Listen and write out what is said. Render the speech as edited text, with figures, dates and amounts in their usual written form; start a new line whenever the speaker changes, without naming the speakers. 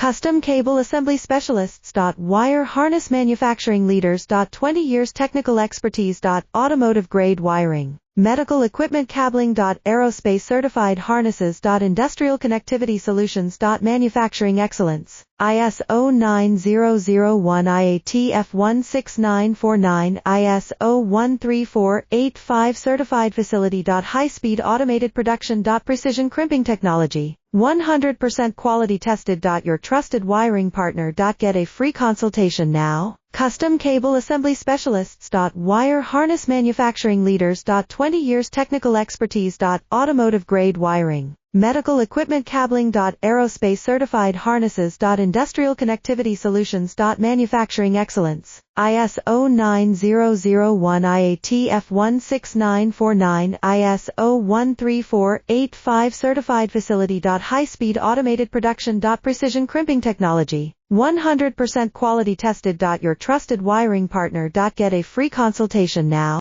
Custom cable assembly specialists. Wire harness manufacturing leaders. 20 years technical expertise. Automotive grade wiring, medical equipment cabling. Aerospace certified harnesses. Industrial connectivity solutions. Manufacturing excellence. ISO 9001 IATF 16949 ISO 13485 certified facility. High-speed automated production. Precision crimping technology, 100% quality tested. Your trusted wiring partner. Get a free consultation now. Custom cable assembly specialists. Wire harness manufacturing leaders. 20 years technical expertise. Automotive grade wiring, medical equipment cabling. Aerospace certified harnesses. Industrial connectivity solutions. Manufacturing excellence. ISO 9001 IATF 16949 ISO 13485 certified facility. High-speed automated production. Precision crimping technology, 100% quality tested. Your trusted wiring partner. Get a free consultation now.